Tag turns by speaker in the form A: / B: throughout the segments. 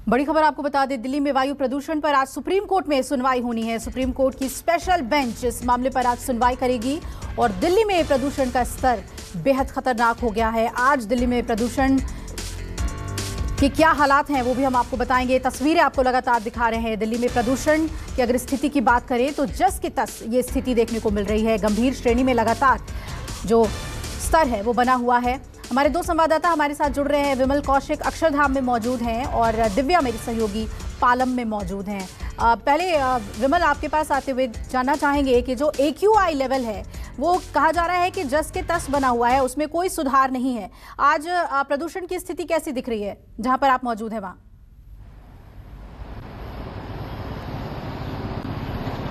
A: बड़ी खबर आपको बता दें, दिल्ली में वायु प्रदूषण पर आज सुप्रीम कोर्ट में सुनवाई होनी है। सुप्रीम कोर्ट की स्पेशल बेंच इस मामले पर आज सुनवाई करेगी और दिल्ली में प्रदूषण का स्तर बेहद खतरनाक हो गया है। आज दिल्ली में प्रदूषण के क्या हालात हैं वो भी हम आपको बताएंगे। तस्वीरें आपको लगातार दिखा रहे हैं। दिल्ली में प्रदूषण की अगर स्थिति की बात करें तो जस की तस ये स्थिति देखने को मिल रही है। गंभीर श्रेणी में लगातार जो स्तर है वो बना हुआ है। हमारे दो संवाददाता हमारे साथ जुड़ रहे हैं। विमल कौशिक अक्षरधाम में मौजूद हैं और दिव्या मेरी सहयोगी पालम में मौजूद हैं। पहले विमल, आपके पास आते हुए जानना चाहेंगे कि जो AQI लेवल है वो कहा जा रहा है कि जस के तस बना हुआ है, उसमें कोई सुधार नहीं है। आज प्रदूषण की स्थिति कैसी दिख रही है जहां पर आप मौजूद हैं वहां?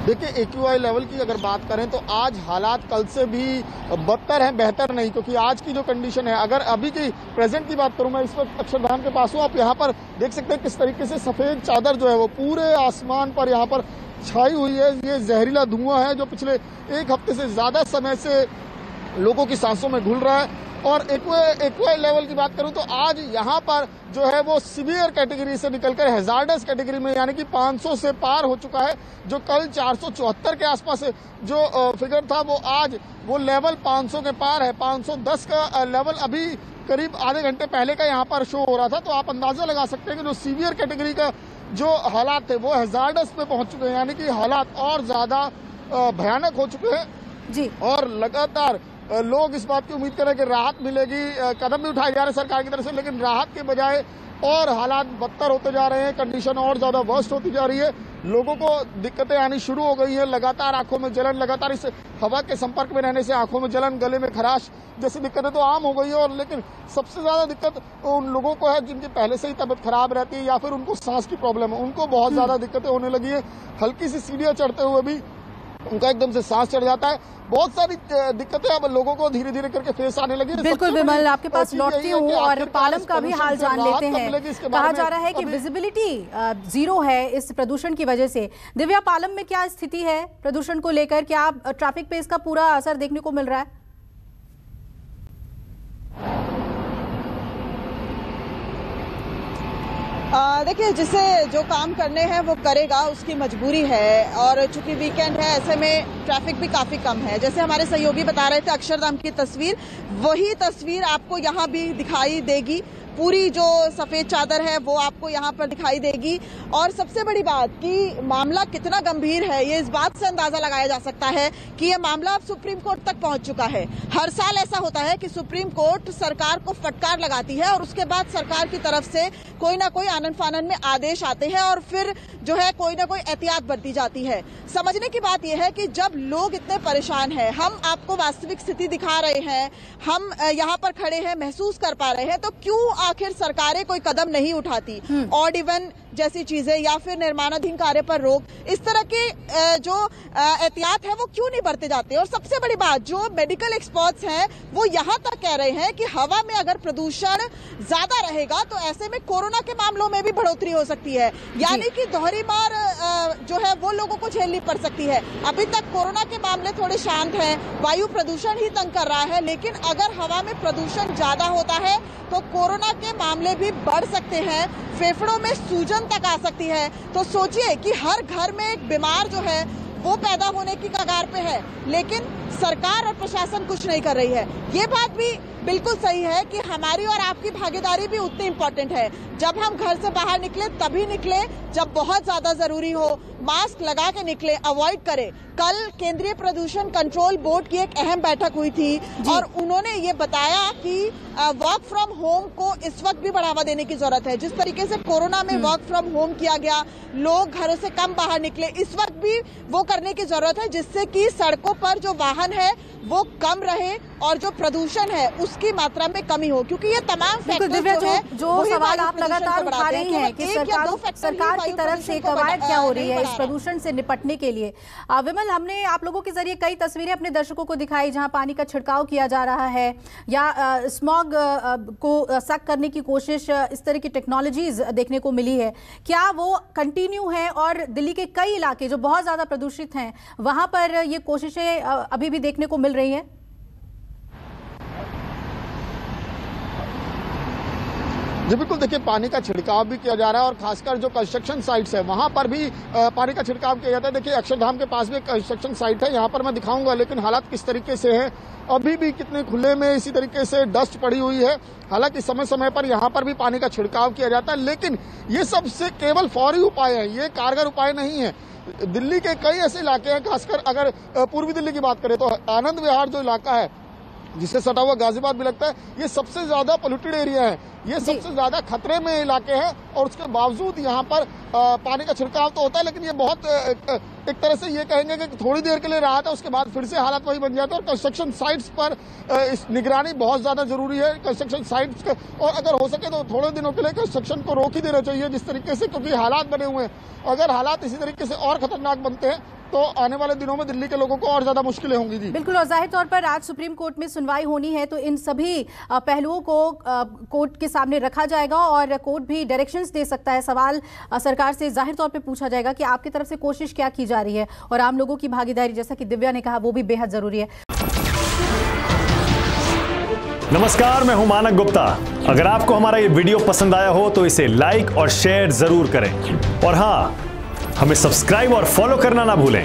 B: देखिए, AQI लेवल की अगर बात करें तो आज हालात कल से भी बदतर हैं, बेहतर नहीं, क्योंकि आज की जो कंडीशन है, अगर अभी की प्रेजेंट की बात करूं, मैं इस वक्त अक्षरधाम के पास हूं। आप यहां पर देख सकते हैं किस तरीके से सफेद चादर जो है वो पूरे आसमान पर यहां पर छाई हुई है। ये जहरीला धुआं है जो पिछले एक हफ्ते से ज्यादा समय से लोगों की सांसों में घुल रहा है। और एक्यूआई लेवल की बात करूं तो आज यहां पर जो है वो सीवियर कैटेगरी से निकलकर हैजार्डस कैटेगरी में, यानी कि 500 से पार हो चुका है। जो कल 474 के आसपास जो फिगर था वो आज वो लेवल 500 के पार है। 510 का लेवल अभी करीब आधे घंटे पहले का यहां पर शो हो रहा था। तो आप अंदाजा लगा सकते हैं कि जो सीवियर कैटेगरी का जो हालात थे वो हैजार्डस पे पहुंच चुके हैं, यानी कि हालात और ज्यादा भयानक हो चुके हैं
A: जी।
B: और लगातार लोग इस बात की उम्मीद कर रहे हैं कि राहत मिलेगी। कदम भी उठाए जा रहे हैं सरकार की तरफ से, लेकिन राहत के बजाय और हालात बदतर होते जा रहे हैं। कंडीशन और ज्यादा वर्स्ट होती जा रही है। लोगों को दिक्कतें आनी शुरू हो गई है। लगातार आंखों में जलन, लगातार इस हवा के संपर्क में रहने से आंखों में जलन, गले में खराश जैसी दिक्कतें तो आम हो गई है। और लेकिन सबसे ज्यादा दिक्कत उन लोगों को है जिनकी पहले से ही तबीयत खराब रहती है या फिर उनको सांस की प्रॉब्लम है, उनको बहुत ज्यादा दिक्कतें होने लगी है। हल्की सी सीढ़ियां चढ़ते हुए भी उनका एकदम से सांस चढ़ जाता है। बहुत सारी दिक्कतें अब लोगों को धीरे धीरे करके फेस आने लगी है।
A: बिल्कुल विमल, आपके पास लौटती हूँ और पालम का भी हाल जान लेते हैं। कहा जा रहा है कि विजिबिलिटी जीरो है इस प्रदूषण की वजह से। दिव्या, पालम में क्या स्थिति है प्रदूषण को लेकर? क्या ट्रैफिक पे इसका पूरा असर देखने को मिल रहा है?
C: देखिए, जिसे जो काम करने हैं वो करेगा, उसकी मजबूरी है। और चूंकि वीकेंड है, ऐसे में ट्रैफिक भी काफी कम है। जैसे हमारे सहयोगी बता रहे थे, अक्षरधाम की तस्वीर, वही तस्वीर आपको यहाँ भी दिखाई देगी। पूरी जो सफेद चादर है वो आपको यहाँ पर दिखाई देगी। और सबसे बड़ी बात कि मामला कितना गंभीर है ये इस बात से अंदाजा लगाया जा सकता है कि ये मामला अब सुप्रीम कोर्ट तक पहुंच चुका है। हर साल ऐसा होता है कि सुप्रीम कोर्ट सरकार को फटकार लगाती है और उसके बाद सरकार की तरफ से कोई ना कोई आनन फानन में आदेश आते हैं और फिर जो है कोई ना कोई एहतियात बरती जाती है। समझने की बात यह है कि जब लोग इतने परेशान हैं, हम आपको वास्तविक स्थिति दिखा रहे हैं, हम यहाँ पर खड़े हैं, महसूस कर पा रहे हैं, तो क्यों आखिर सरकारें कोई कदम नहीं उठाती? ऑड इवन जैसी चीजें या फिर निर्माणाधीन कार्य पर रोक, इस तरह के जो एहतियात है वो क्यों नहीं बरते जाते? और सबसे बड़ी बात, जो मेडिकल एक्सपर्ट्स हैं वो यहाँ तक कह रहे हैं कि हवा में अगर प्रदूषण ज्यादा रहेगा तो ऐसे में कोरोना के मामलों में भी बढ़ोतरी हो सकती है, यानी कि दोहरी मार जो है वो लोगों को झेलनी पड़ सकती है। अभी तक कोरोना के मामले थोड़े शांत हैं, वायु प्रदूषण ही तंग कर रहा है, लेकिन अगर हवा में प्रदूषण ज्यादा होता है तो कोरोना के मामले भी बढ़ सकते हैं, फेफड़ों में सूजन तक आ सकती है। तो सोचिए कि हर घर में एक बीमार जो है वो पैदा होने की कगार पे है, लेकिन सरकार और प्रशासन कुछ नहीं कर रही है। ये बात भी बिल्कुल सही है कि हमारी और आपकी भागीदारी भी उतनी इम्पोर्टेंट है। जब हम घर से बाहर निकले तभी निकले जब बहुत ज्यादा जरूरी हो, मास्क लगा के निकले, अवॉइड करें। कल केंद्रीय प्रदूषण कंट्रोल बोर्ड की एक अहम बैठक हुई थी और उन्होंने ये बताया कि वर्क फ्रॉम होम को इस वक्त भी बढ़ावा देने की जरूरत है। जिस तरीके से कोरोना में वर्क फ्रॉम होम किया गया, लोग घरों से कम बाहर निकले, इस वक्त भी वो करने की जरूरत है, जिससे कि सड़कों पर जो वाहन है वो कम रहे और जो प्रदूषण है उसकी मात्रा में कमी हो, क्योंकि ये तमाम फैक्टर
A: जो सवाल आप लगातार उठा रही हैं कि सरकार की तरफ से कवायद क्या हो रही है इस प्रदूषण से निपटने के लिए। विमल, हमने आप लोगों के जरिए कई तस्वीरें अपने दर्शकों को दिखाई जहां पानी का छिड़काव किया जा रहा है या स्मॉग को सक करने की कोशिश, इस तरह की टेक्नोलॉजीज देखने को मिली है। क्या वो कंटिन्यू है और दिल्ली के कई इलाके जो बहुत ज्यादा प्रदूषित हैं वहां पर ये कोशिशें अभी भी देखने को मिल रही है?
B: जी बिल्कुल, देखिए पानी का छिड़काव भी किया जा रहा है और खासकर जो कंस्ट्रक्शन साइट्स है वहां पर भी पानी का छिड़काव किया जाता है। देखिए अक्षरधाम के पास भी एक कंस्ट्रक्शन साइट है, यहाँ पर मैं दिखाऊंगा, लेकिन हालात किस तरीके से है, अभी भी कितने खुले में इसी तरीके से डस्ट पड़ी हुई है। हालांकि समय समय पर यहाँ पर भी पानी का छिड़काव किया जाता है, लेकिन ये सबसे केवल फौरी उपाय है, ये कारगर उपाय नहीं है। दिल्ली के कई ऐसे इलाके हैं, खासकर अगर पूर्वी दिल्ली की बात करें तो आनंद विहार जो इलाका है जिससे सटा हुआ गाजियाबाद भी लगता है, ये सबसे ज्यादा पोल्यूटेड एरिया है, ये सबसे ज्यादा खतरे में इलाके हैं और उसके बावजूद यहाँ पर पानी का छिड़काव तो होता है, लेकिन ये बहुत एक तरह से ये कहेंगे कि थोड़ी देर के लिए राहत है, उसके बाद फिर से हालात वही बन जाते हैं। और कंस्ट्रक्शन साइट्स पर इस निगरानी बहुत ज्यादा जरूरी है कंस्ट्रक्शन साइट्स का, और अगर हो सके तो थोड़े दिनों के लिए कंस्ट्रक्शन को रोक ही देना चाहिए जिस तरीके से, क्योंकि हालात बने हुए हैं। अगर हालात इसी तरीके से और खतरनाक बनते हैं तो आने वाले दिनों में दिल्ली के लोगों को और ज्यादा मुश्किलें होंगी। जी
A: बिल्कुल, और जाहिर तौर पर आज सुप्रीम कोर्ट में सुनवाई होनी है तो इन सभी पहलुओं को कोर्ट के सामने रखा जाएगा और कोर्ट भी डायरेक्शंस दे सकता है। सवाल सरकार से जाहिर तौर पे पूछा जाएगा कि आपकी तरफ से कोशिश क्या की जा रही है, और आम लोगों की भागीदारी, जैसा कि दिव्या ने कहा, वो भी बेहद जरूरी है।
D: नमस्कार, मैं हूं मानक गुप्ता। अगर आपको हमारा ये वीडियो पसंद आया हो तो इसे लाइक और शेयर जरूर करें, और हाँ, हमें सब्सक्राइब और फॉलो करना ना भूलें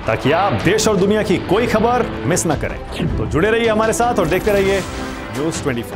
D: ताकि आप देश और दुनिया की कोई खबर मिस ना करें। तो जुड़े रहिए हमारे साथ और देखते रहिए News 24।